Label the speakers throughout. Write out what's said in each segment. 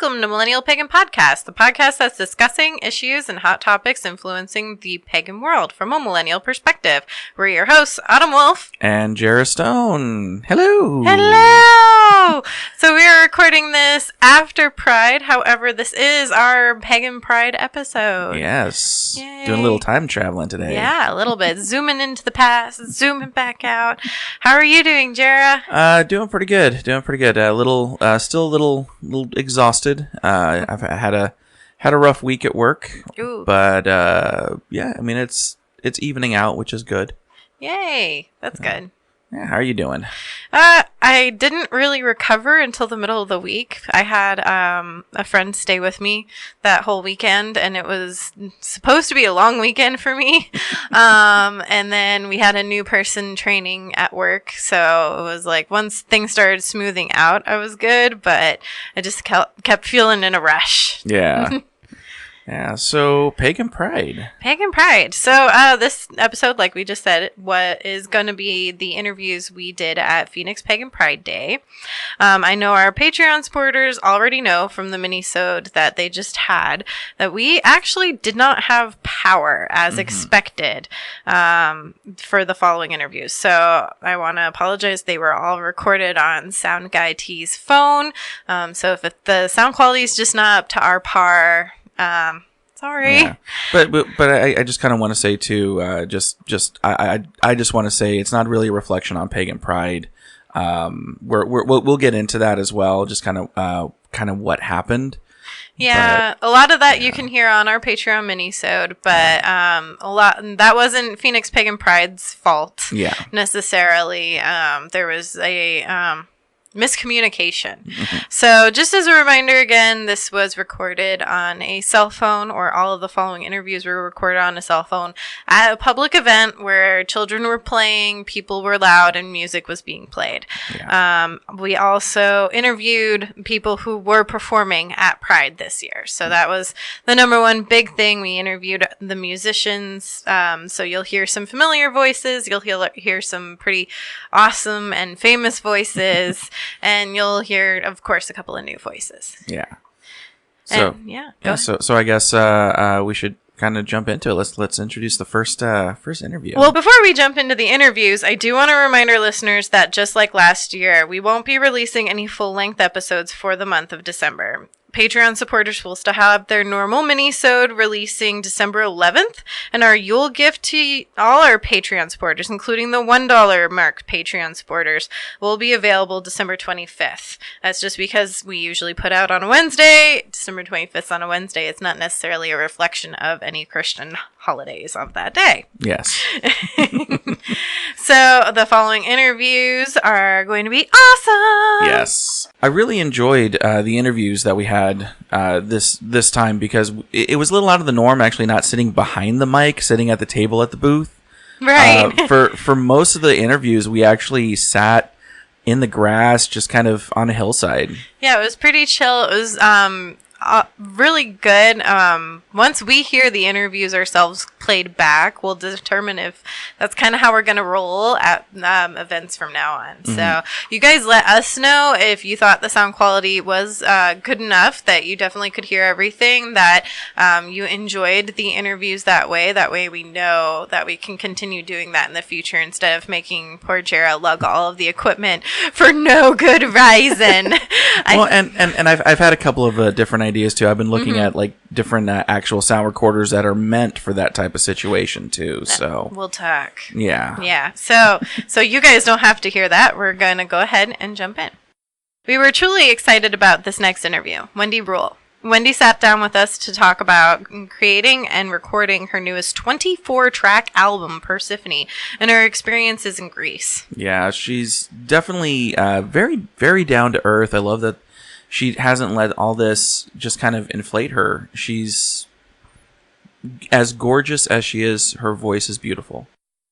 Speaker 1: Welcome to Millennial Pagan Podcast, the podcast that's discussing issues and hot topics influencing the pagan world from a millennial perspective. We're your hosts, Autumn Wolf.
Speaker 2: And Jera Stone. Hello.
Speaker 1: Hello. So we are recording this after Pride. However, this is our Pagan Pride episode.
Speaker 2: Yes.
Speaker 1: Yay.
Speaker 2: Doing a little time traveling today.
Speaker 1: Yeah, a little bit. Zooming into the past, zooming back out. How are you doing, Jera?
Speaker 2: Doing pretty good. Still a little exhausted. I've had a rough week at work.
Speaker 1: Ooh.
Speaker 2: But yeah, I mean it's evening out, which is good.
Speaker 1: Yay. That's good.
Speaker 2: Yeah, how are you doing?
Speaker 1: I didn't really recover until the middle of the week. I had a friend stay with me that whole weekend, and it was supposed to be a long weekend for me. And then we had a new person training at work, so it was like once things started smoothing out, I was good, but I just kept feeling in a rush.
Speaker 2: Yeah. Yeah, so Pagan Pride.
Speaker 1: Pagan Pride. So this episode, like we just said, what is going to be the interviews we did at Phoenix Pagan Pride Day. I know our Patreon supporters already know from the mini-sode that they just had that we actually did not have power as expected for the following interviews. So I want to apologize. They were all recorded on Sound Guy T's phone. So if the sound quality is just not up to our par... sorry. Yeah.
Speaker 2: But I just kind of want to say too, I just want to say it's not really a reflection on Pagan Pride. We'll get into that as well. Just kind of what happened.
Speaker 1: Yeah, a lot of that you can hear on our Patreon mini-sode, but that wasn't Phoenix Pagan Pride's fault.
Speaker 2: Yeah.
Speaker 1: Necessarily. There was a miscommunication. So just as a reminder again, this was recorded on a cell phone, or all of the following interviews were recorded on a cell phone at a public event where children were playing, people were loud, and music was being played. Yeah. We also interviewed people who were performing at Pride this year. So that was the number one big thing. We interviewed the musicians. So you'll hear some familiar voices. You'll hear some pretty awesome and famous voices. And you'll hear, of course, a couple of new voices.
Speaker 2: Yeah. So So I guess we should kind of jump into it. Let's introduce the first interview.
Speaker 1: Well, before we jump into the interviews, I do want to remind our listeners that just like last year, we won't be releasing any full-length episodes for the month of December. Patreon supporters will still have their normal mini-sode releasing December 11th, and our Yule gift to all our Patreon supporters, including the $1 mark Patreon supporters, will be available December 25th. That's just because we usually put out on a Wednesday. December 25th on a Wednesday. It's not necessarily a reflection of any Christian holidays on that day.
Speaker 2: Yes.
Speaker 1: So the following interviews are going to be awesome.
Speaker 2: Yes. I really enjoyed the interviews that we had this time because it was a little out of the norm, actually not sitting behind the mic, sitting at the table at the booth.
Speaker 1: Right.
Speaker 2: For most of the interviews, we actually sat in the grass, just kind of on a hillside.
Speaker 1: Yeah, it was pretty chill. It was really good. Once we hear the interviews ourselves played back, we'll determine if that's kind of how we're going to roll at events from now on. So you guys let us know if you thought the sound quality was good enough that you definitely could hear everything, that you enjoyed the interviews that way. That way we know that we can continue doing that in the future instead of making poor Jera lug all of the equipment for no good reason.
Speaker 2: Well, and I've had a couple of different ideas too. I've been looking at like different actual sound recorders that are meant for that type of situation too. So
Speaker 1: we'll talk.
Speaker 2: Yeah.
Speaker 1: So you guys don't have to hear that. We're going to go ahead and jump in. We were truly excited about this next interview. Wendy Rule. Wendy sat down with us to talk about creating and recording her newest 24-track album, Persephone, and her experiences in Greece.
Speaker 2: Yeah, she's definitely very, very down to earth. I love that she hasn't let all this just kind of inflate her. She's as gorgeous as she is. Her voice is beautiful.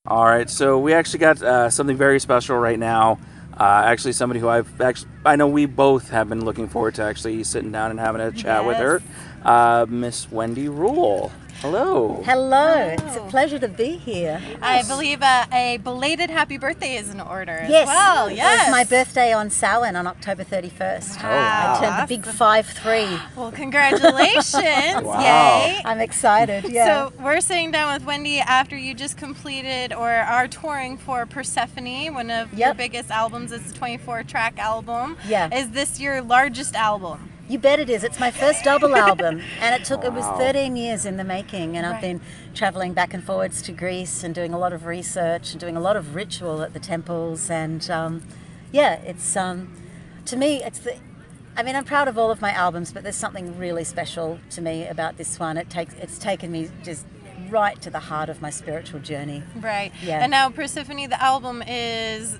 Speaker 2: All right, so we actually got something very special right now. Actually, somebody who I've I know we both have been looking forward to actually sitting down and having a chat with her. Miss Wendy Rule. Hello.
Speaker 3: Hello. It's a pleasure to be here.
Speaker 1: I believe a belated happy birthday is in order as
Speaker 3: Yes.
Speaker 1: well.
Speaker 3: Yes. It was my birthday on Samhain on October 31st.
Speaker 1: Wow.
Speaker 3: I turned the big 5-3.
Speaker 1: Well, congratulations.
Speaker 2: Wow.
Speaker 1: Yay.
Speaker 3: I'm excited, yeah.
Speaker 1: So we're sitting down with Wendy after you just completed or are touring for Persephone, one of your biggest albums. It's a 24-track album.
Speaker 3: Yeah.
Speaker 1: Is this your largest album?
Speaker 3: You bet it is. It's my first double album, and it was 13 years in the making, and I've been traveling back and forwards to Greece and doing a lot of research and doing a lot of ritual at the temples, and it's to me I'm proud of all of my albums, but there's something really special to me about this one. It's taken me just right to the heart of my spiritual journey.
Speaker 1: Right.
Speaker 3: Yeah.
Speaker 1: And now Persephone, the album is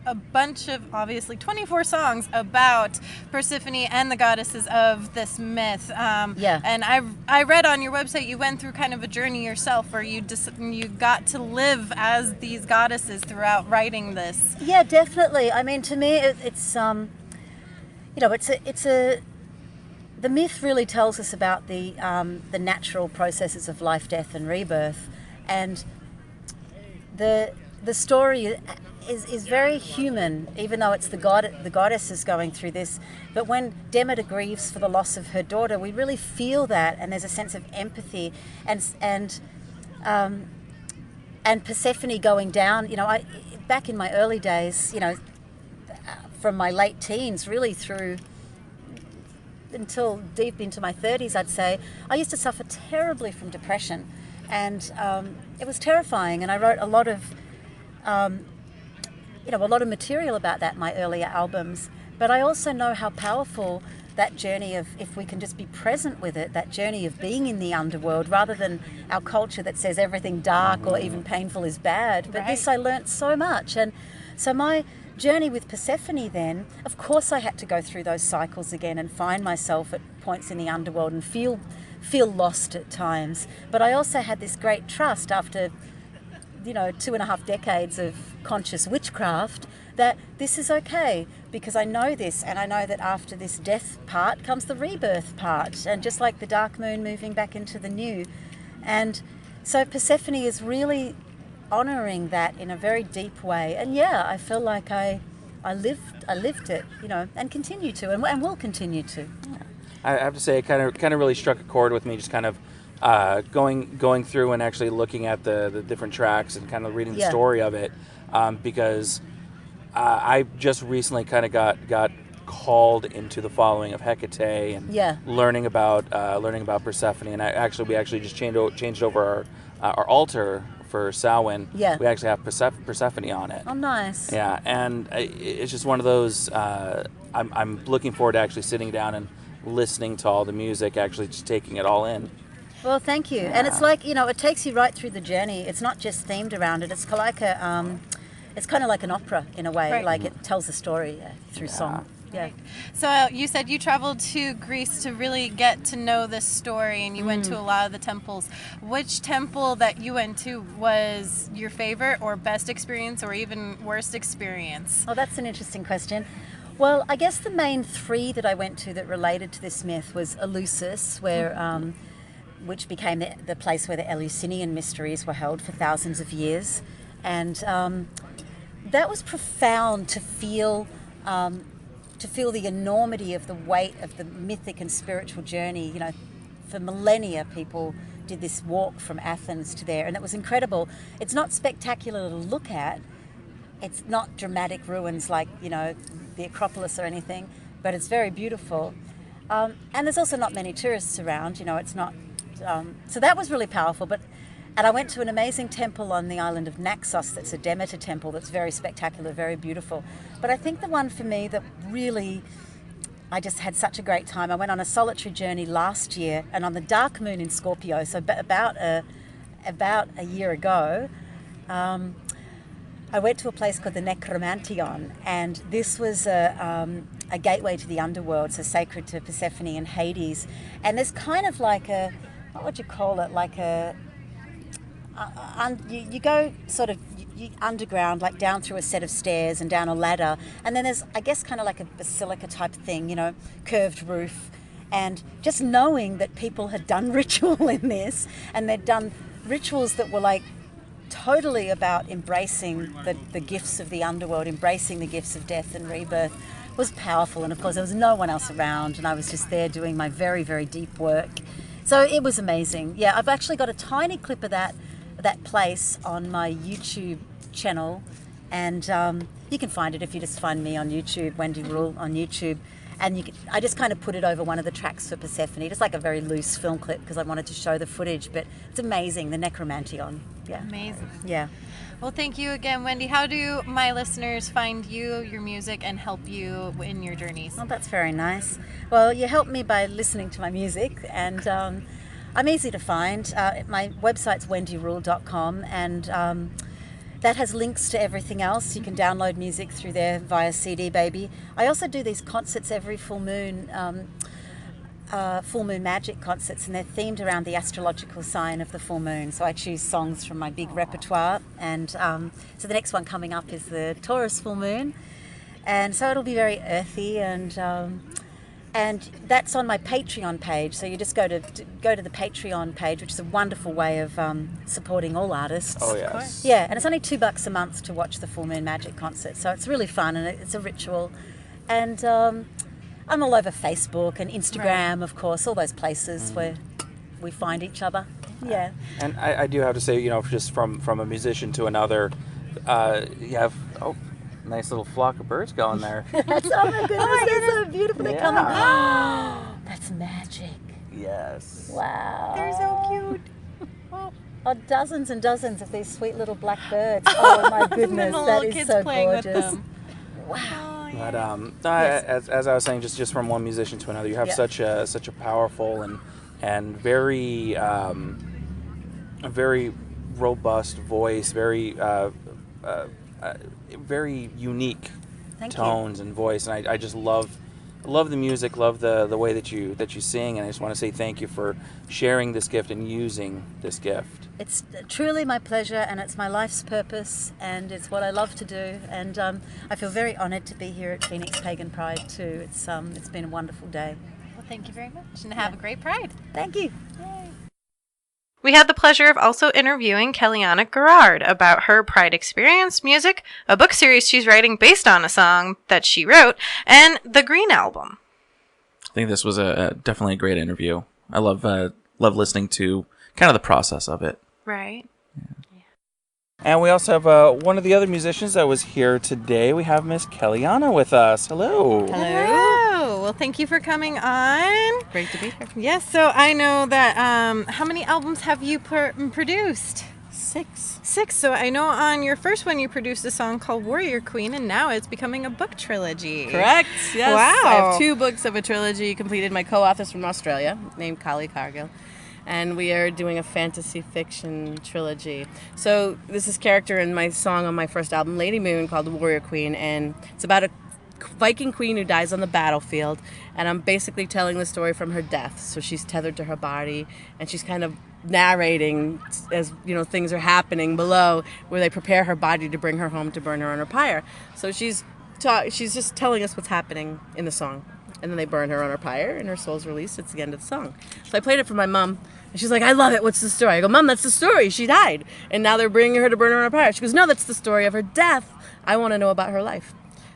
Speaker 1: a bunch of obviously 24 songs about Persephone and the goddesses of this myth. And I read on your website you went through kind of a journey yourself where you got to live as these goddesses throughout writing this.
Speaker 3: Yeah, definitely. I mean, to me, the myth really tells us about the natural processes of life, death, and rebirth, and the story is very human, even though it's the goddess is going through this. But when Demeter grieves for the loss of her daughter, we really feel that, and there's a sense of empathy, and Persephone going down. Back in my early days, from my late teens, really through until deep into my 30s, I'd say, I used to suffer terribly from depression, and it was terrifying. And I wrote a lot of material about that in my earlier albums. But I also know how powerful that journey of, if we can just be present with it, that journey of being in the underworld, rather than our culture that says everything dark or even painful is bad. But this I learnt so much. And so my journey with Persephone then, of course I had to go through those cycles again and find myself at points in the underworld and feel lost at times. But I also had this great trust after 2.5 decades of conscious witchcraft that this is okay, because I know this, and I know that after this death part comes the rebirth part, and just like the dark moon moving back into the new. And so Persephone is really honouring that in a very deep way. And I feel like I lived it, and continue to, and will continue to.
Speaker 2: I have to say, it kind of really struck a chord with me, just kind of going through and actually looking at the different tracks and kind of reading the story of it, because I just recently kind of got called into the following of Hecate and learning about Persephone, and we actually just changed over our altar for Samhain. We actually have Persephone on it.
Speaker 3: Oh, nice.
Speaker 2: Yeah, and it's just one of those. I'm looking forward to actually sitting down and listening to all the music, actually just taking it all in.
Speaker 3: Well, thank you. And it's like, it takes you right through the journey. It's not just themed around it. It's like it's kind of like an opera in a way. Like it tells a story through song. Yeah.
Speaker 1: So you said you traveled to Greece to really get to know this story, and you went to a lot of the temples. Which temple that you went to was your favorite or best experience, or even worst experience?
Speaker 3: Oh, that's an interesting question. Well, I guess the main 3 that I went to that related to this myth was Eleusis, where which became the place where the Eleusinian mysteries were held for thousands of years. And that was profound to feel the enormity of the weight of the mythic and spiritual journey. For millennia, people did this walk from Athens to there, and it was incredible. It's not spectacular to look at. It's not dramatic ruins like, the Acropolis or anything, but it's very beautiful. And there's also not many tourists around, it's not... so that was really powerful. And I went to an amazing temple on the island of Naxos that's a Demeter temple that's very spectacular, very beautiful. But I think the one for me that really, I just had such a great time, I went on a solitary journey last year, and on the dark moon in Scorpio, so about a year ago, I went to a place called the Necromantion, and this was a gateway to the underworld, so sacred to Persephone and Hades. And there's kind of like what would you call it, like you go sort of underground, like down through a set of stairs and down a ladder. And then there's, I guess, kind of like a basilica type thing, you know, curved roof. And just knowing that people had done ritual in this, and they'd done rituals that were like totally about embracing the gifts of the underworld, embracing the gifts of death and rebirth, was powerful. And of course there was no one else around, and I was just there doing my very, very deep work. So it was amazing. Yeah, I've actually got a tiny clip of that place on my YouTube channel, and you can find it if you just find me on YouTube, Wendy Rule on YouTube. And I just kind of put it over one of the tracks for Persephone, just like a very loose film clip, because I wanted to show the footage. But it's amazing, the Necromantion. Yeah.
Speaker 1: Amazing.
Speaker 3: Yeah.
Speaker 1: Well, thank you again, Wendy. How do my listeners find you, your music, and help you in your journeys?
Speaker 3: Well, that's very nice. Well, you help me by listening to my music, and I'm easy to find. My website's wendyrule.com, and that has links to everything else. You can download music through there via CD Baby. I also do these concerts every full moon magic concerts, and they're themed around the astrological sign of the full moon. So I choose songs from my big repertoire, and so the next one coming up is the Taurus full moon, and so it'll be very earthy, and that's on my Patreon page. So you just go to the Patreon page, which is a wonderful way of supporting all artists.
Speaker 4: Oh, yes.
Speaker 3: Yeah, and it's only $2 a month to watch the full moon magic concert, so it's really fun, and it's a ritual. And I'm all over Facebook and Instagram, of course, all those places where we find each other. Yeah.
Speaker 4: And I do have to say, you know, just from a musician to another, you have nice little flock of birds going there.
Speaker 3: Oh my goodness, they're so beautiful. They're coming. That's magic.
Speaker 4: Yes.
Speaker 3: Wow.
Speaker 1: They're so cute.
Speaker 3: Oh, dozens and dozens of these sweet little black birds. Oh my goodness,
Speaker 1: The
Speaker 3: that
Speaker 1: little
Speaker 3: is
Speaker 1: kids
Speaker 3: so
Speaker 1: playing with
Speaker 3: gorgeous.
Speaker 1: them.
Speaker 3: Wow.
Speaker 4: But
Speaker 3: Yes.
Speaker 4: as I was saying, just from one musician to another, you have such a powerful and very a very robust voice, very very unique tones and voice, and I just love the music, love the way that you sing, and I just want to say thank you for sharing this gift and using this gift.
Speaker 3: It's truly my pleasure, and it's my life's purpose, and it's what I love to do, and I feel very honoured to be here at Phoenix Pagan Pride too. It's been a wonderful day.
Speaker 1: Well, thank you very much, and have a great Pride.
Speaker 3: Thank you.
Speaker 1: We had the pleasure of also interviewing Kellyanna Gerard about her Pride experience, music, a book series she's writing based on a song that she wrote, and the Green Album.
Speaker 2: I think this was definitely a great interview. I love listening to kind of the process of it.
Speaker 1: Right.
Speaker 4: And we also have one of the other musicians that was here today. We have Miss Kellyanna with us. Hello.
Speaker 1: Hello. Well, thank you for coming on.
Speaker 5: Great to be here.
Speaker 1: Yes, so I know that, how many albums have you produced?
Speaker 5: 6.
Speaker 1: 6. So I know on your first one you produced a song called Warrior Queen, and now it's becoming a book trilogy.
Speaker 5: Correct. Yes.
Speaker 1: Wow.
Speaker 5: I have 2 books of a trilogy completed. My co-author's from Australia, named Kali Cargill. And we are doing a fantasy fiction trilogy. So this is character in my song on my first album, Lady Moon, called The Warrior Queen. And it's about a Viking queen who dies on the battlefield. And I'm basically telling the story from her death. So she's tethered to her body, and she's kind of narrating as, you know, things are happening below, where they prepare her body to bring her home to burn her on her pyre. So she's just telling us what's happening in the song. And then they burn her on her pyre, and her soul's released. It's the end of the song. So I played it for my mom, and she's like, I love it. What's the story? I go, Mom, that's the story. She died. And now they're bringing her to burn her on her pyre. She goes, no, that's the story of her death. I want to know about her life.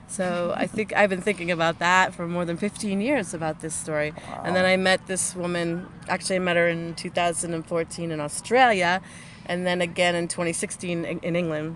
Speaker 5: So I think I've been thinking about that for more than 15 years, about this story. Wow. And then I met this woman. Actually, I met her in 2014 in Australia, and then again in 2016 in England.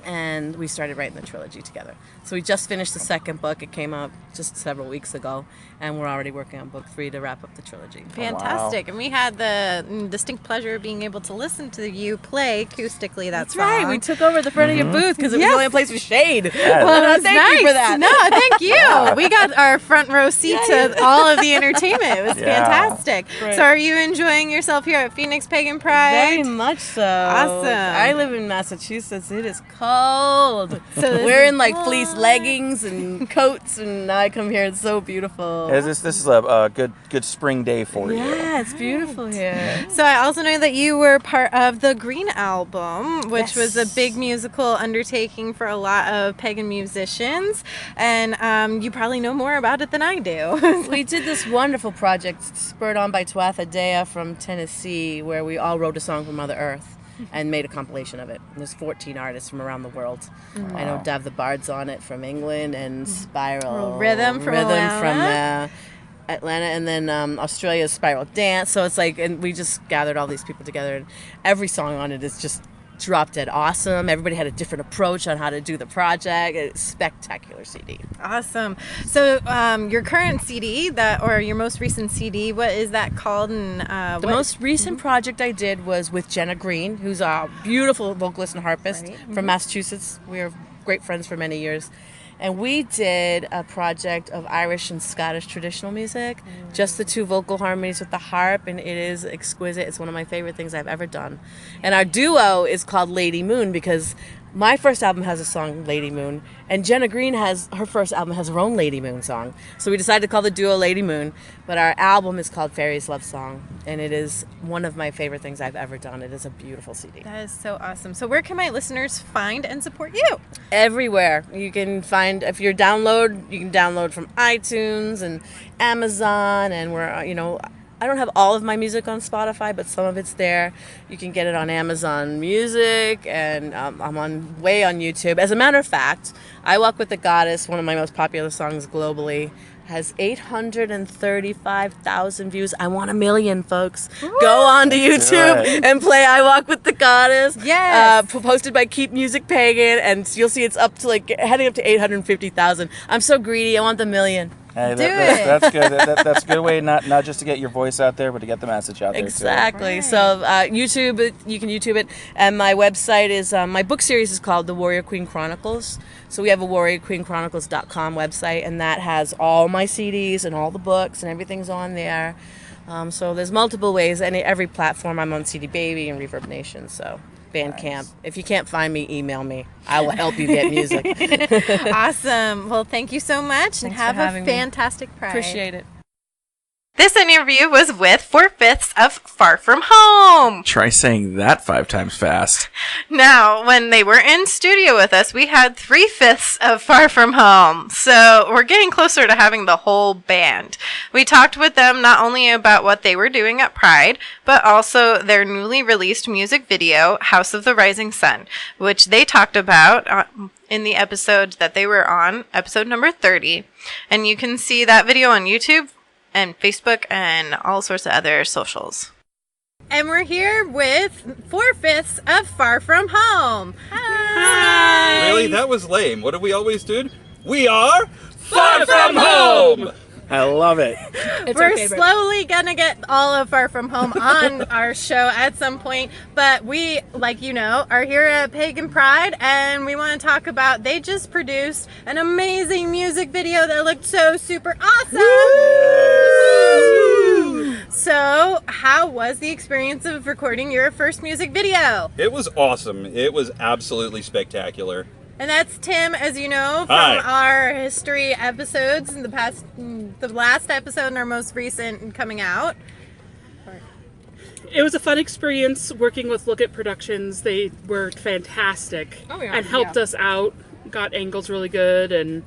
Speaker 5: And we started writing the trilogy together. So we just finished the second book. It came out just several weeks ago, and we're already working on book 3 to wrap up the trilogy.
Speaker 1: Fantastic.
Speaker 4: Wow.
Speaker 1: And we had the distinct pleasure of being able to listen to you play acoustically that song.
Speaker 5: Right. We took over the front of your booth because it was the only place with shade.
Speaker 1: Well, it was
Speaker 5: thank
Speaker 1: nice.
Speaker 5: you for that.
Speaker 1: No, thank you. We got our front row seat to all of the entertainment. It was fantastic.
Speaker 5: Great.
Speaker 1: So are you enjoying yourself here at Phoenix Pagan Pride?
Speaker 5: Very much so.
Speaker 1: Awesome.
Speaker 5: I live in Massachusetts. It is cold. So we're in like fleece leggings and coats, and I come here. It's so beautiful.
Speaker 4: This is a good spring day for you.
Speaker 5: Yeah, it's beautiful here.
Speaker 1: So I also know that you were part of the Green album, which was a big musical undertaking for a lot of pagan musicians, and you probably know more about it than I do.
Speaker 5: We did this wonderful project spurred on by Tuatha Dea from Tennessee, where we all wrote a song from Mother Earth and made a compilation of it. And there's 14 artists from around the world. Wow. I know Dav the Bard's on it from England, and Spiral
Speaker 1: Rhythm from
Speaker 5: Atlanta, and then Australia's Spiral Dance. So it's like, and we just gathered all these people together, and every song on it is just drop dead awesome. Everybody had a different approach on how to do the project. It's a spectacular CD.
Speaker 1: Awesome. So your current CD, or your most recent CD, what is that called? And
Speaker 5: the most recent project I did was with Jana Green, who's a beautiful vocalist and harpist from Massachusetts. We were great friends for many years. And we did a project of Irish and Scottish traditional music, just the two vocal harmonies with the harp, and it is exquisite. It's one of my favorite things I've ever done. And our duo is called Lady Moon, because my first album has a song, Lady Moon, and Jana Green her first album has her own Lady Moon song. So we decided to call the duo Lady Moon, but our album is called Fairy's Love Song, and it is one of my favorite things I've ever done. It is a beautiful CD.
Speaker 1: That is so awesome. So where can my listeners find and support you?
Speaker 5: Everywhere. You can find, if you're you can download from iTunes and Amazon, and we're, I don't have all of my music on Spotify, but some of it's there. You can get it on Amazon Music, and I'm on YouTube. As a matter of fact, I Walk with the Goddess, one of my most popular songs globally, has 835,000 views. I want 1 million, folks. Woo! Go on to YouTube and play I Walk with the Goddess.
Speaker 1: Yes.
Speaker 5: Posted by Keep Music Pagan, and you'll see it's up to heading up to 850,000. I'm so greedy. I want the 1 million.
Speaker 4: Hey, that's good. That's a good way not just to get your voice out there, but to get the message out there.
Speaker 5: Exactly.
Speaker 1: Right.
Speaker 5: So YouTube it. You can YouTube it, and my website is my book series is called The Warrior Queen Chronicles. So we have a warriorqueenchronicles.com website, and that has all my CDs and all the books, and everything's on there. So there's multiple ways, and every platform. I'm on CD Baby and Reverb Nation. So. Bandcamp. Nice. If you can't find me, email me. I will help you get music.
Speaker 1: Awesome. Well, thank you so much.
Speaker 5: Thanks
Speaker 1: and have a fantastic Pride.
Speaker 5: Appreciate it.
Speaker 1: This interview was with Fourfifths of Far From Home.
Speaker 2: Try saying that 5 times fast.
Speaker 1: Now, when they were in studio with us, we had 3/5 of Far From Home. So we're getting closer to having the whole band. We talked with them not only about what they were doing at Pride, but also their newly released music video, House of the Rising Sun, which they talked about in the episode that they were on, episode number 30. And you can see that video on YouTube and Facebook and all sorts of other socials. And we're here with Fourfifths of Far From Home. Hi!
Speaker 6: Really? That was lame. What do we always do? We are Far From Home!
Speaker 4: I love it.
Speaker 1: We're slowly gonna get all of Far From Home on our show at some point, but we, are here at Pagan Pride, and we want to talk about, they just produced an amazing music video that looked so super awesome. Woo! So, how was the experience of recording your first music video?
Speaker 6: It was awesome. It was absolutely spectacular.
Speaker 1: And that's Tim, as you know, from our history episodes in the past, the last episode and our most recent coming out.
Speaker 7: It was a fun experience working with Look At Productions. They were fantastic and helped us out, got angles really good, and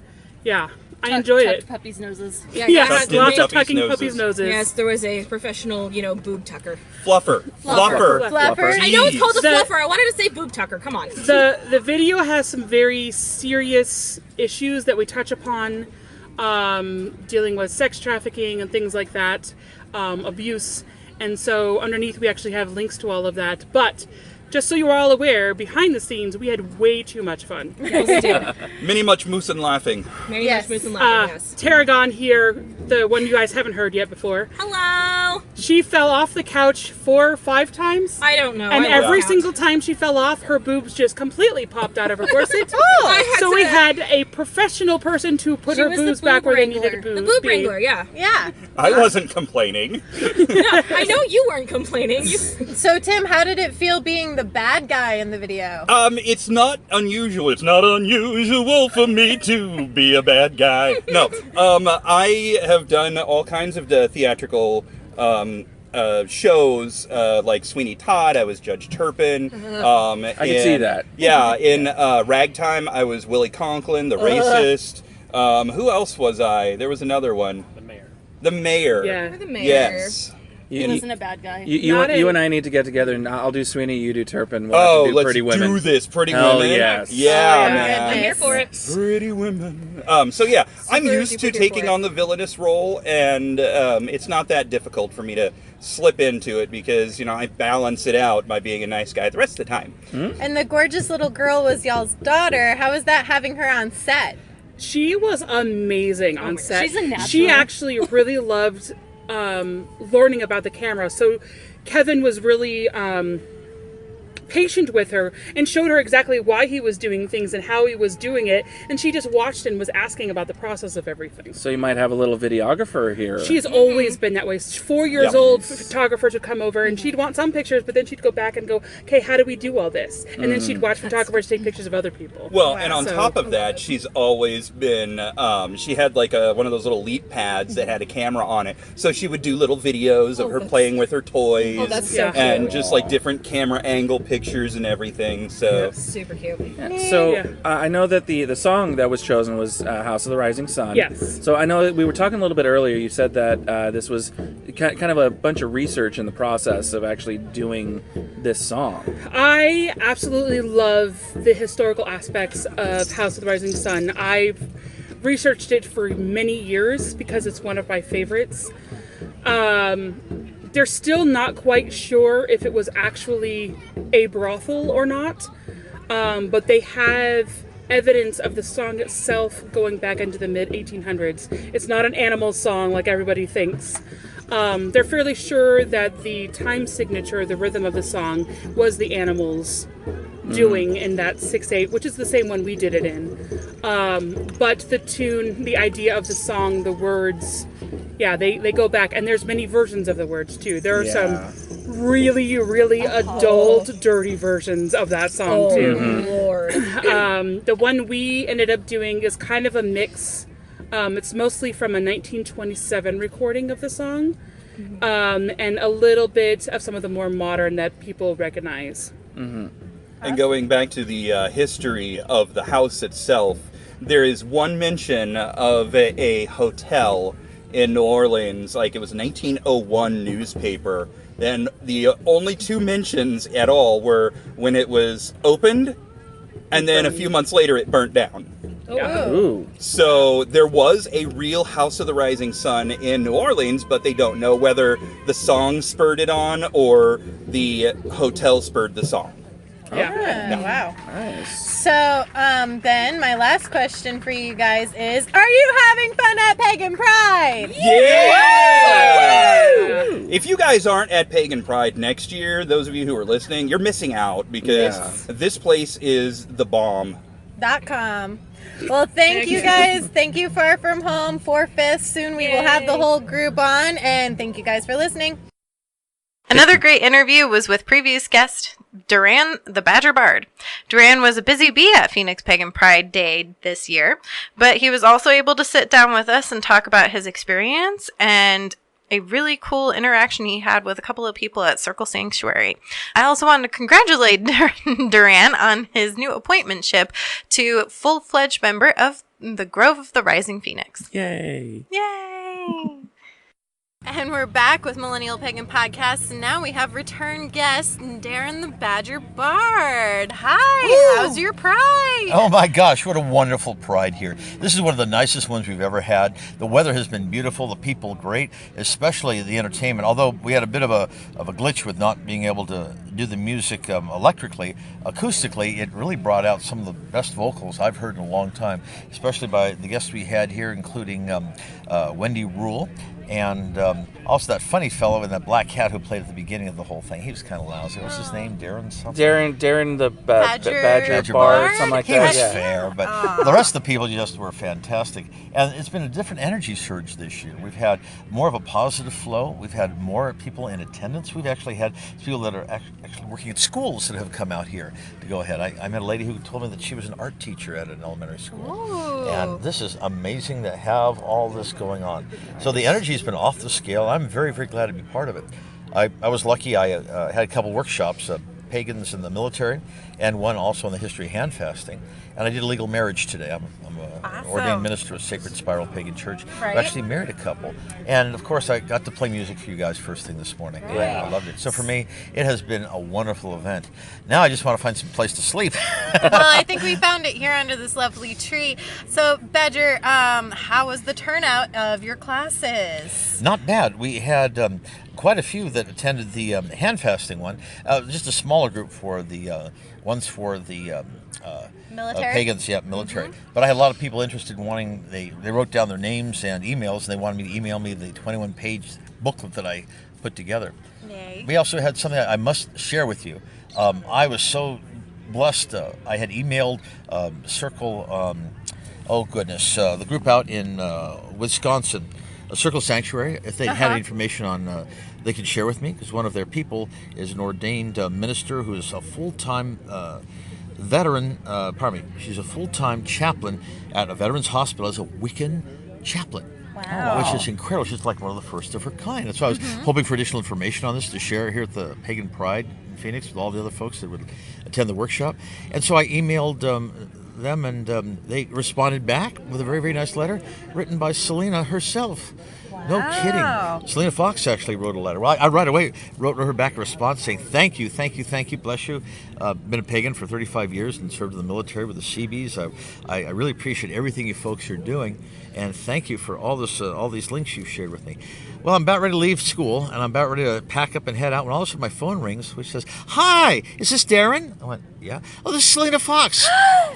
Speaker 7: I enjoyed it.
Speaker 8: Puppies' noses.
Speaker 7: Yes, lots of tucking puppies' noses.
Speaker 8: Yes, there was a professional, boob tucker.
Speaker 6: Fluffer.
Speaker 8: I know it's called a fluffer. I wanted to say boob tucker. Come on.
Speaker 7: The video has some very serious issues that we touch upon, dealing with sex trafficking and things like that, abuse. And so underneath we actually have links to all of that. But just so you're all aware, behind the scenes, we had way too much fun.
Speaker 8: Yes, we did.
Speaker 6: Many much moose and laughing.
Speaker 8: Many much moose and laughing, yes.
Speaker 7: Tarragon here, the one you guys haven't heard yet before.
Speaker 8: Hello! Well,
Speaker 7: she fell off the couch 4 or 5 times.
Speaker 8: I don't know.
Speaker 7: And
Speaker 8: I
Speaker 7: every
Speaker 8: count.
Speaker 7: single time she fell off, her boobs just completely popped out of her corset. So we had a professional person to put her boobs back where they needed to
Speaker 8: The boob wrangler, yeah.
Speaker 1: Yeah.
Speaker 6: I wasn't complaining.
Speaker 8: No, I know you weren't complaining.
Speaker 1: So, Tim, how did it feel being the bad guy in the video?
Speaker 6: It's not unusual. It's not unusual for me to be a bad guy. No, I have done all kinds of the theatrical shows, like Sweeney Todd. I was Judge Turpin.
Speaker 4: I can see that.
Speaker 6: Yeah, in Ragtime, I was Willie Conklin, the racist. Who else was I? There was another one. The mayor.
Speaker 7: Yeah.
Speaker 8: The mayor.
Speaker 6: Yes.
Speaker 8: He wasn't a bad guy.
Speaker 4: You and I need to get together, and I'll do Sweeney, you do Turpin. We'll have to do
Speaker 6: let's
Speaker 4: Pretty Women.
Speaker 6: do this. Pretty
Speaker 4: Hell
Speaker 6: Women.
Speaker 4: yes.
Speaker 6: Yeah,
Speaker 1: Oh,
Speaker 6: man.
Speaker 8: I'm here for it.
Speaker 6: Pretty Women. So yeah, I'm used to taking on the villainous role, and it's not that difficult for me to slip into it because, I balance it out by being a nice guy the rest of the time.
Speaker 1: And the gorgeous little girl was y'all's daughter. How was that having her on set?
Speaker 7: She was amazing on set.
Speaker 8: She's a natural.
Speaker 7: She actually really loved learning about the camera. So Kevin was really patient with her and showed her exactly why he was doing things and how he was doing it, and she just watched and was asking about the process of everything.
Speaker 4: So you might have a little videographer here.
Speaker 7: She's always been that way. 4 years old, photographers would come over and she'd want some pictures, but then she'd go back and go, okay, how do we do all this? And then she'd watch photographers take pictures of other people.
Speaker 6: Well, and on top of that, she's always been, she had like one of those little leap pads that had a camera on it. So she would do little videos of her playing with her toys.
Speaker 8: Oh, that's so
Speaker 6: and
Speaker 8: cute.
Speaker 6: just like different camera angle pictures and everything. So
Speaker 8: Super cute.
Speaker 4: So I know that the song that was chosen was House of the Rising Sun.
Speaker 7: Yes.
Speaker 4: So I know that we were talking a little bit earlier. You said that this was kind of a bunch of research in the process of actually doing this song.
Speaker 7: I absolutely love the historical aspects of House of the Rising Sun. I've researched it for many years because it's one of my favorites. They're still not quite sure if it was actually a brothel or not, but they have evidence of the song itself going back into the mid-1800s. It's not an animal song like everybody thinks. They're fairly sure that the time signature, the rhythm of the song, was the animals doing in that 6/8, which is the same one we did it in. But the tune, the idea of the song, the words, they go back, and there's many versions of the words too. There are some really, really adult, dirty versions of that song too.
Speaker 8: Lord.
Speaker 7: The one we ended up doing is kind of a mix. It's mostly from a 1927 recording of the song, and a little bit of some of the more modern that people recognize.
Speaker 6: And going back to the history of the house itself, there is one mention of a hotel in New Orleans, like it was a 1901 newspaper. And the only 2 mentions at all were when it was opened, and then a few months later it burnt down.
Speaker 4: Ooh.
Speaker 6: So there was a real House of the Rising Sun in New Orleans, but they don't know whether the song spurred it on or the hotel spurred the song.
Speaker 1: Wow.
Speaker 4: Nice.
Speaker 1: So, then my last question for you guys is, are you having fun at Pagan Pride?
Speaker 6: Yeah! If you guys aren't at Pagan Pride next year, those of you who are listening, you're missing out because this place is the bomb.
Speaker 1: .com. Well, thank you guys. Thank you, Far From Home, Fourfifths. Soon we will have the whole group on, and thank you guys for listening. Another great interview was with previous guest Duran, the Badger Bard. Duran was a busy bee at Phoenix Pagan Pride Day this year, but he was also able to sit down with us and talk about his experience and a really cool interaction he had with a couple of people at Circle Sanctuary. I also wanted to congratulate Duran on his new appointmentship to full-fledged member of the Grove of the Rising Phoenix.
Speaker 4: Yay.
Speaker 1: Yay! And we're back with Millennial Pagan Podcast, and now we have return guest Jera the Badger Bard. Hi,
Speaker 9: Woo!
Speaker 1: How's your pride?
Speaker 9: Oh my gosh, what a wonderful pride here. This is one of the nicest ones we've ever had. The weather has been beautiful, the people great, especially the entertainment. Although we had a bit of a glitch with not being able to do the music electrically, acoustically, it really brought out some of the best vocals I've heard in a long time, especially by the guests we had here, including Wendy Rule And also that funny fellow in that black hat who played at the beginning of the whole thing. He was kind of lousy. What's his name? Darren something?
Speaker 4: Darren the Badger
Speaker 9: Bard,
Speaker 4: something like
Speaker 9: he
Speaker 4: that.
Speaker 9: was fair, but the rest of the people just were fantastic. And it's been a different energy surge this year. We've had more of a positive flow. We've had more people in attendance. We've actually had people that are actually working at schools that have come out here to go ahead. I met a lady who told me that she was an art teacher at an elementary school.
Speaker 1: Ooh.
Speaker 9: And this is amazing to have all this going on. So the energy's been off the scale. I'm very, very glad to be part of it. I was lucky. I had a couple workshops, pagans in the military, and one also on the history of hand fasting. And I did a legal marriage today. I'm an ordained minister of Sacred Spiral Pagan Church.
Speaker 1: Right.
Speaker 9: I actually married a couple. And of course, I got to play music for you guys first thing this morning.
Speaker 1: Right.
Speaker 9: Yeah, I loved it. So for me, it has been a wonderful event. Now I just want to find some place to sleep.
Speaker 1: Well, I think we found it here under this lovely tree. So, Badger, how was the turnout of your classes?
Speaker 9: Not bad. We had quite a few that attended the hand fasting one. Just a smaller group for the ones for the
Speaker 1: Military?
Speaker 9: pagans, military. But I had a lot of people interested in wanting. They wrote down their names and emails, and they wanted me to email me the 21-page booklet that I put together.
Speaker 1: Yay.
Speaker 9: We also had something I must share with you. I was so blessed. I had emailed Circle. The group out in Wisconsin, Circle Sanctuary. If they had any information on, they could share with me, because one of their people is an ordained minister who is a full-time veteran. She's a full-time chaplain at a veterans hospital as a Wiccan chaplain.
Speaker 1: Wow.
Speaker 9: Which is incredible. She's like one of the first of her kind. And so I was hoping for additional information on this to share here at the Pagan Pride in Phoenix with all the other folks that would attend the workshop. And so I emailed them, and they responded back with a very, very nice letter written by Selena herself.
Speaker 1: Wow.
Speaker 9: No kidding. Selena Fox actually wrote a letter. Well, I right away wrote her back a response saying, thank you, bless you. Been a pagan for 35 years and served in the military with the CBs. I really appreciate everything you folks are doing, and thank you for all these links you've shared with me. Well, I'm about ready to leave school, and I'm about ready to pack up and head out when all of a sudden my phone rings, which says, "Hi, is this Darren?" I went, "Yeah." "Oh, this is Selena Fox."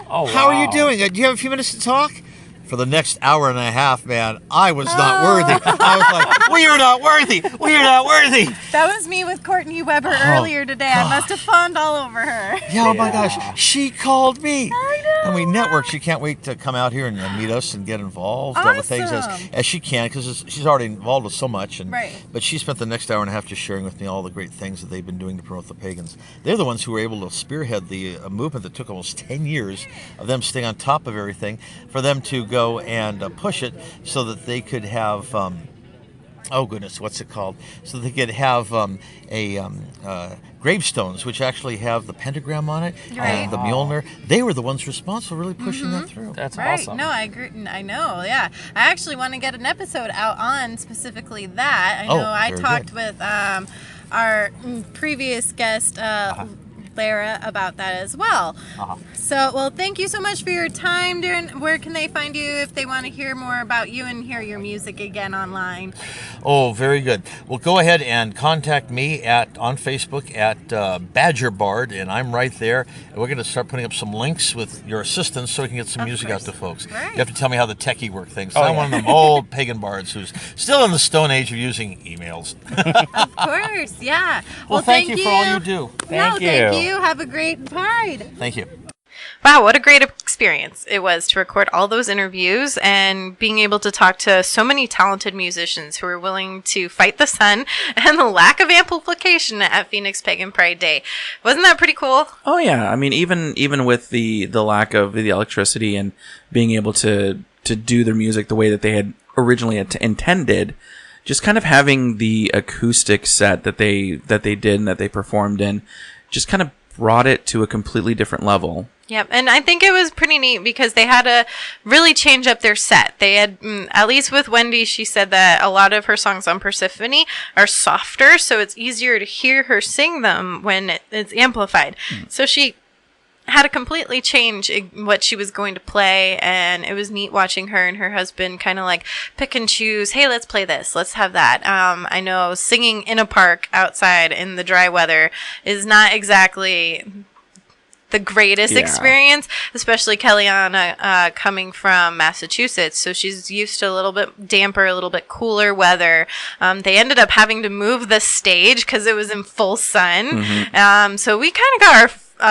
Speaker 4: Oh,
Speaker 9: "How are you doing? Do you have a few minutes to talk?" For the next hour and a half, man, I was not worthy. I was like, "We are not worthy. We are not worthy."
Speaker 1: That was me with Courtney Weber earlier today. I must have fawned all over her.
Speaker 9: Yeah, oh my gosh, she called me.
Speaker 1: I know.
Speaker 9: And we network. She can't wait to come out here and meet us and get involved with things as she can, because she's already involved with so much. And
Speaker 1: right.
Speaker 9: But she spent the next hour and a half just sharing with me all the great things that they've been doing to promote the pagans. They're the ones who were able to spearhead the movement that took almost 10 years of them staying on top of everything, for them to go and push it so that they could have what's it called? So they could have gravestones, which actually have the pentagram on it, and the Mjolnir. They were the ones responsible for really pushing that through.
Speaker 4: That's
Speaker 1: right.
Speaker 4: awesome.
Speaker 1: No, I agree. I know. Yeah, I actually want to get an episode out on specifically that. I know I talked with our previous guest. Lara about that as well. So, well, thank you so much for your time, Duran. Where can they find you if they want to hear more about you and hear your music again online?
Speaker 9: Oh, very good. Well, go ahead and contact me on Facebook at Badger Bard, and I'm right there. And we're going to start putting up some links with your assistance so we can get some music out to folks.
Speaker 1: Right.
Speaker 9: You have to tell me how the techie work things. I'm one of them old pagan bards who's still in the stone age of using emails.
Speaker 1: Of course, yeah.
Speaker 9: Well, thank you for all you do.
Speaker 1: Thank you. Have a great Pride.
Speaker 9: Thank you.
Speaker 1: Wow, what a great experience it was to record all those interviews and being able to talk to so many talented musicians who were willing to fight the sun and the lack of amplification at Phoenix Pagan Pride Day. Wasn't that pretty cool?
Speaker 2: Oh yeah, I mean even with the lack of the electricity and being able to do their music the way that they had originally intended, just kind of having the acoustic set that they did and that they performed in, just kind of brought it to a completely different level.
Speaker 1: Yep, and I think it was pretty neat because they had to really change up their set. They had, at least with Wendy, she said that a lot of her songs on Persephone are softer, so it's easier to hear her sing them when it's amplified. So she had to completely change what she was going to play, and it was neat watching her and her husband kind of like pick and choose. Hey, let's play this. Let's have that. I know singing in a park outside in the dry weather is not exactly the greatest experience, especially Kellyanna coming from Massachusetts. So she's used to a little bit damper, a little bit cooler weather. They ended up having to move the stage because it was in full sun. So we kind of got our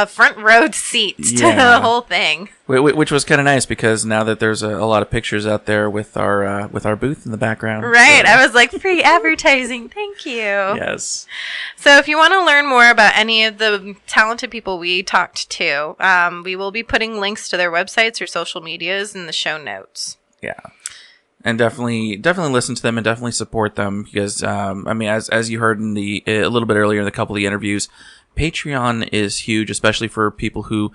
Speaker 1: front row seats to the whole thing.
Speaker 2: Which was kind of nice because now that there's a lot of pictures out there with our booth in the background.
Speaker 1: Right. So. I was like, free advertising. Thank you.
Speaker 2: Yes.
Speaker 1: So if you want to learn more about any of the talented people we talked to, we will be putting links to their websites or social medias in the show notes.
Speaker 2: Yeah. And definitely listen to them and definitely support them because, as you heard in a little bit earlier in a couple of the interviews, Patreon is huge, especially for people who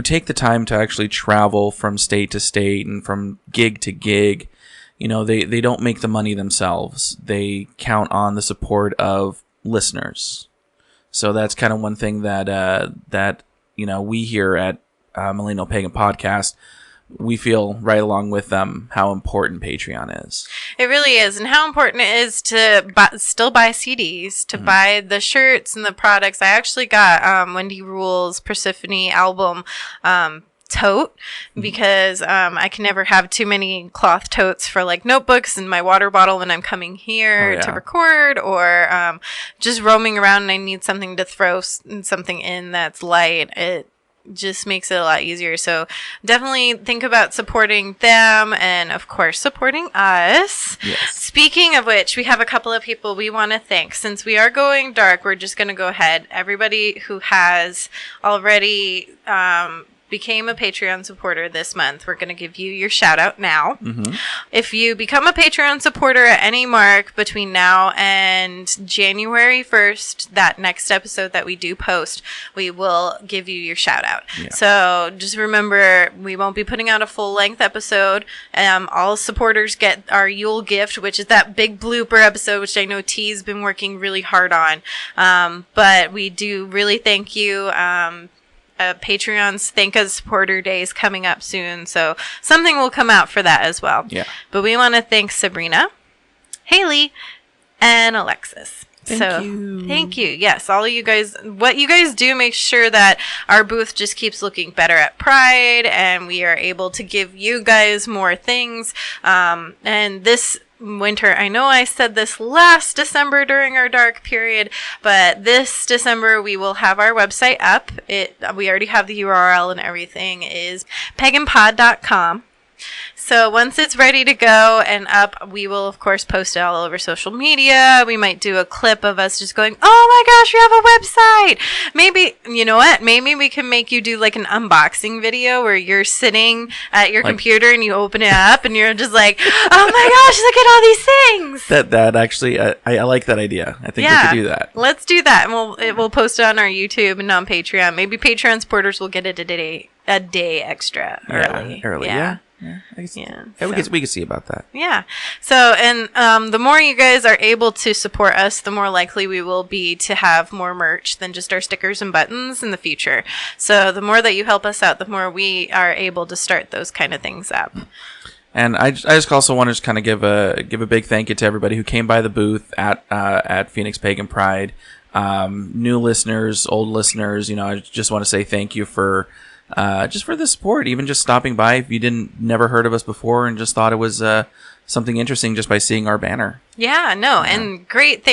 Speaker 2: take the time to actually travel from state to state and from gig to gig. You know, they don't make the money themselves. They count on the support of listeners. So that's kind of one thing that we here at Millennial Pagan Podcast, we feel right along with them how important Patreon is.
Speaker 1: It really is. And how important it is to still buy CDs, to buy the shirts and the products. I actually got Wendy Rule's Persephone album tote because I can never have too many cloth totes for like notebooks and my water bottle when I'm coming here to record or just roaming around and I need something to throw something in that's light. It just makes it a lot easier. So definitely think about supporting them and of course supporting us.
Speaker 2: Yes.
Speaker 1: Speaking of which, we have a couple of people we want to thank. Since we are going dark, we're just going to go ahead. Everybody who has already became a Patreon supporter this month, we're going to give you your shout out now. If you become a Patreon supporter at any mark between now and January 1st, that next episode that we do post, we will give you your shout out. So just remember, we won't be putting out a full length episode. All supporters get our Yule gift, which is that big blooper episode, which I know T's been working really hard on. But we do really thank you. Patreon's Thank Us Supporter Day is coming up soon, so something will come out for that as well.
Speaker 2: Yeah.
Speaker 1: But we want to thank Sabrina, Haley, and Alexis. Thank you. Yes, all of you guys, what you guys do makes sure that our booth just keeps looking better at Pride, and we are able to give you guys more things. And this winter, I know I said this last December during our dark period, but this December we will have our website up. We already have the URL and everything, is paganpod.com. So once it's ready to go and up, we will, of course, post it all over social media. We might do a clip of us just going, oh my gosh, you have a website. Maybe, you know what? Maybe we can make you do like an unboxing video where you're sitting at your computer and you open it up and you're just like, oh my gosh, look at all these things.
Speaker 2: That actually, I like that idea. I think we could do that.
Speaker 1: Let's do that. And we'll post it on our YouTube and on Patreon. Maybe Patreon supporters will get it a day extra early.
Speaker 2: Yeah. We can see about that.
Speaker 1: Yeah. So, and the more you guys are able to support us, the more likely we will be to have more merch than just our stickers and buttons in the future. So the more that you help us out, the more we are able to start those kind of things up.
Speaker 2: And I just also want to just kind of give a big thank you to everybody who came by the booth at Phoenix Pagan Pride. New listeners, old listeners, I just want to say thank you for just for the support, even just stopping by if you never heard of us before and just thought it was something interesting just by seeing our banner.
Speaker 1: Yeah, no, and great,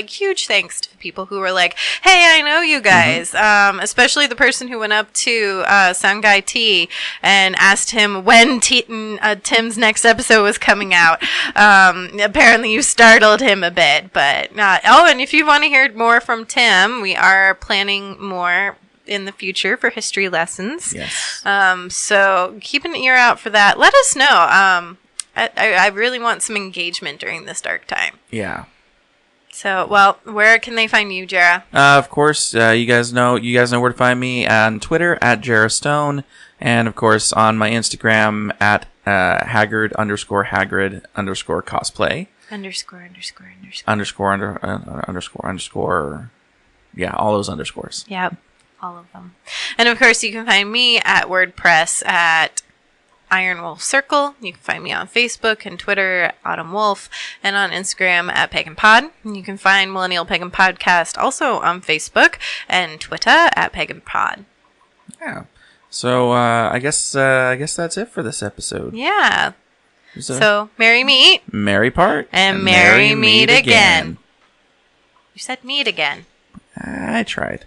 Speaker 1: huge thanks to people who were like, hey, I know you guys, especially the person who went up to Sound Guy T and asked him when Tim's next episode was coming out. Apparently you startled him a bit, but and if you want to hear more from Tim, we are planning more in the future for history lessons.
Speaker 2: Yes.
Speaker 1: So keep an ear out for that. Let us know. I really want some engagement during this dark time.
Speaker 2: Yeah.
Speaker 1: So, well, where can they find you, Jera?
Speaker 2: Of course, you guys know where to find me on Twitter at Jera Stone, and of course on my Instagram at Haggard _cosplay. __. Yeah, all those underscores.
Speaker 1: Yep. All of them. And of course, you can find me at WordPress at Iron Wolf Circle. You can find me on Facebook and Twitter at Autumn Wolf, and on Instagram at paganpod. And you can find Millennial Pagan Podcast also on Facebook and Twitter at paganpod.
Speaker 2: Yeah. So I guess that's it for this episode.
Speaker 1: Yeah. So merry meet.
Speaker 2: Merry part.
Speaker 1: And merry meet again. You said meet again.
Speaker 2: I tried.